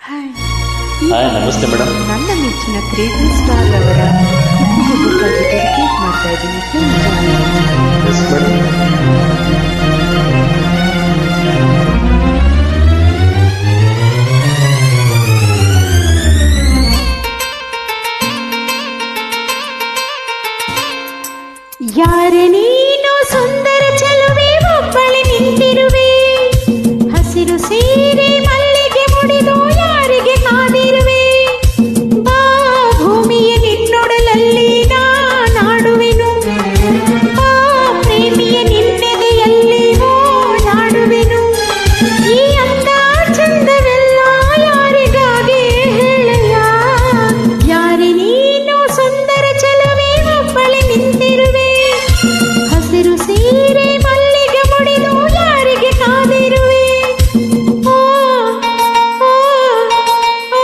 Hi ನಮಸ್ತೆ madam. ನನ್ನ ಮೆಚ್ಚಿನ ಕ್ರೇಜಿ ಸ್ಟಾರ್ ಅವರ ಹುಟ್ಟುಹಬ್ಬಕ್ಕಾಗಿ ಡೆಡಿಕೇಟ್ ಮಾಡ್ತಾ ಇದ್ದೀನಿ. Yes madam. ಯಾರೆ ನೀನು ಸುಂದರ ಚೆಲುವೆ ಒಬ್ಬಳೆ ನಿಂತಿರುವೆ, ಹಸಿರು ಸೀರೆ ಮಲ್ಲಿಗೆ ಮುಡಿದು ಯಾರಿಗೆ ಕಾದಿರುವೆ, ಬಾ ಭೂಮಿಯ ನಿನ್ನೊಡಲಲ್ಲಿ ನಾಡುವೆನು, ಬಾ ಪ್ರೇಮಿಯ ನಿನ್ನೆದೆಯಲ್ಲಿ ಓಡಾಡುವೆನು, ಈ ಅಂದ ಚಂದವೆಲ್ಲ ಯಾರಿಗಾಗಿ ಹೇಳಯ್ಯ, ಯಾರೆ ನೀನು ಸುಂದರ ಚೆಲುವೆ ಒಬ್ಬಳೆ ನಿಂತಿರುವೆ, ಹಸಿರು ಸೀರೆ ಮಲ್ಲಿಗೆ ಮುಡಿದು ಯಾರಿಗೆ ಕಾದಿರುವೆ, ಓ, ಓ, ಓ.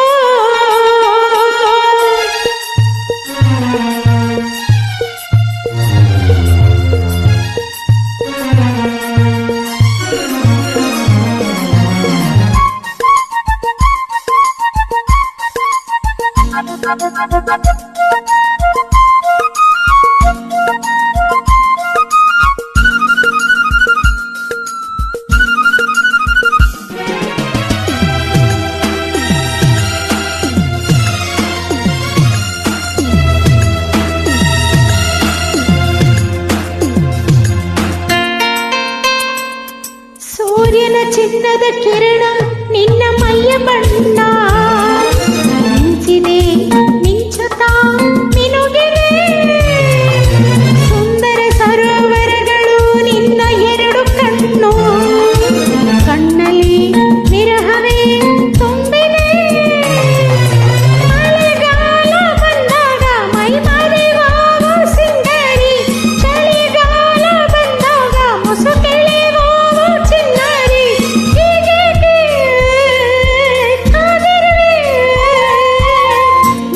ಸೂರ್ಯನ ಚಿನ್ನದ ಕಿರಣ ನಿನ್ನ ಮೈಯ ಬಣ್ಣ ಮಿಂಚಿದೆ ಮಿಂಚುತ್ತಾ ಮಿನುಗಿದೆ, ಸುಂದರ ಸರೋವರಗಳು ನಿನ್ನ ಎರಡು ಕಣ್ಣು, ಕಣ್ಣಲ್ಲಿ ವಿರಹವೇ ತುಂಬಿದೆ, ಮಳೆಗಾಲ ಬಂದಾಗ ಮೈ ಮರೆಯುವ ಸಿಂಗರಿ, ಚಳಿಗಾಲ ಬಂದಾಗ ಮುಸುಕೆಳೆಯುವ ಚಿನ್ನಾರಿ, ಹೀಗೇಕೆ ಕಾದಿರುವೆ,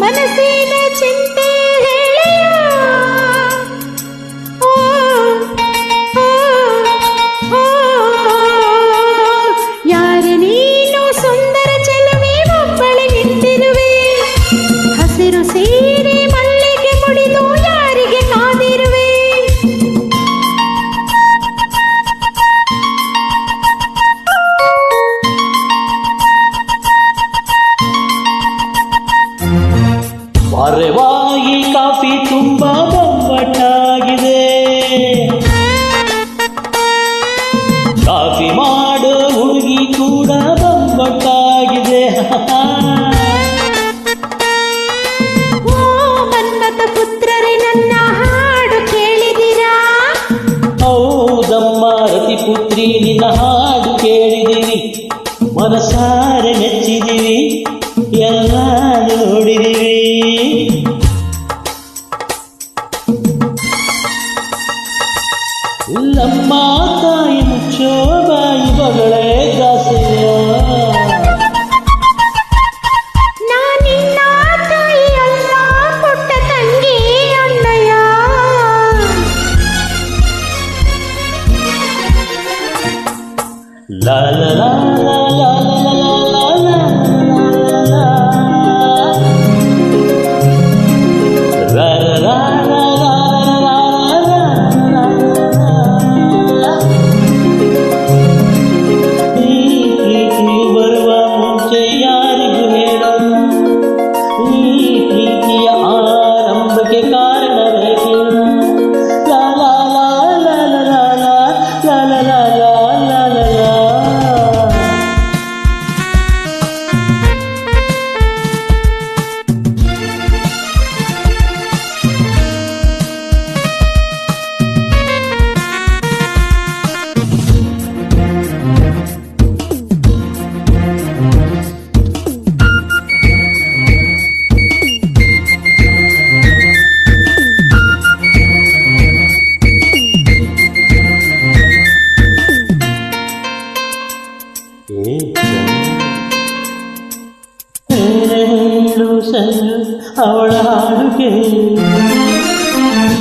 ಮನಸ್ಸಿನ ಚಿಂತೆ ಹೇಳೆಯ, ಓ, ಓ, ಓ. ಯಾರೆ ನೀನು ಸುಂದರ ಚೆಲುವೆ ಒಬ್ಬಳೆ ನಿಂತಿರುವೆ, ಹಸಿರು ಸೀರೆ ಮಲ್ಲಿಗೆ ಮುಡಿದು ಯಾರಿಗೆ ಕಾದಿರುವೆ, ವಾರವಾಗಿ ಕಾಫಿ ತುಂಬಾ ಬೊಂಬಟ್ಟಾಗಿದೆ, ಕಾಫಿ ಮಾಡೋ ಹುಡುಗಿ ಕೂಡ ಬೊಂಬಟ್ಟಾಗಿದೆ. ಓ ಮನ್ಮಥ ಪುತ್ರರೇ ನನ್ನ ಹಾಡು ಕೇಳಿದಿರಾ, ಹೌದಮ್ಮ ರತಿಪುತ್ರಿ ನಿನ್ನ ಹಾಡು ಕೇಳಿದಿವಿ, ಮನಸಾರೆ ಮೆಚ್ಚಿದಿವಿ, ಎಲ್ಲ ನೋಡಿದಿವಿ. ಇಲ್ಲಮ್ಮ ತಾಯಿ ಮುಚ್ಚೋ ಬಾಯಿ ಬಗಳೇ ದಾಸೆಯ, ನಾನಿನ್ನ ತಾಯಿಯಲ್ಲ ಪುಟ್ಟ ತಂಗಿ ಅಣ್ಣಯ್ಯ, ಲಾ ಲಾ ಲಾ ಲಾ ಲಾ ಲಾ ಲಾ ಲಾ ಲಾ ಲಾ. ರಾ ರಾ ರಾ ರಾ ರಾ ರಾ ರಾ ರಾ. ಈ ಪ್ರೀತಿ ಬರುವ ಮುಂಚೆ ಯಾರಿಗೂ ಹೇಳೋದು, ಈ ಪ್ರೀತಿಯ ಆರಂಭಕ್ಕೆ ಕಾರಣವೇ ಕೇಳು. ಲಾ ಲಾ ಲಾ ಲಾ ಲಾ ಲಾ ಲಾ ಲಾ ಲಾ ಲಾ ಲಾ ಲಾ. ಸಲ್ಲು ಅವಳ ಹಾಡುಗೆ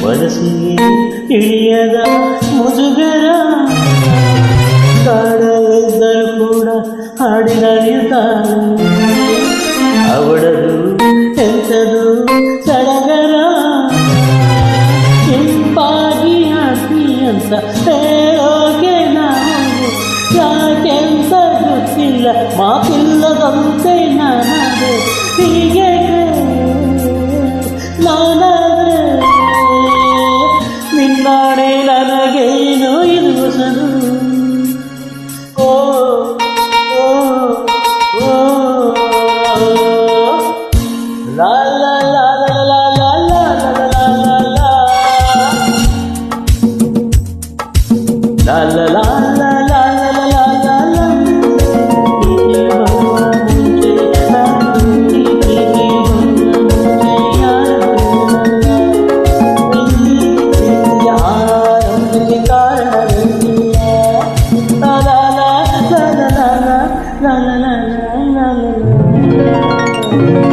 ಮನಸ್ಸಿಗೆ ಇಳಿಯದ ಮುಜುಗರ, ಕಾಡಲಿದ್ದರೂ ಕೂಡ ಹಾಡಿನರಿಯುತ್ತಾನೆ. ಅವಳದು ಎಂಥದು ಸಡಗರ ಕೆಂಪಾಗಿ ಹಾಕಿ ಅಂತ ಹೇಳೋಕೆ ನಾವು ಯಾಕೆಂತ ಗೊತ್ತಿಲ್ಲ ಮಾತಿಲ್ಲದಂತೆ ನಾನಾದೆ ಹೀಗೆ ನಾನಾದೆ ನಿನ್ನಾಣೆ ನನಗೇನು ಇದು ಹೊಸದು ಓ ಓ ಓ ಲಾ ಲಾ ಲಾ ಲಾ ಲಾ ಲಾ ಲಾ ಲಾ ಲಾ ಲಾ la la la la la la la la la la la la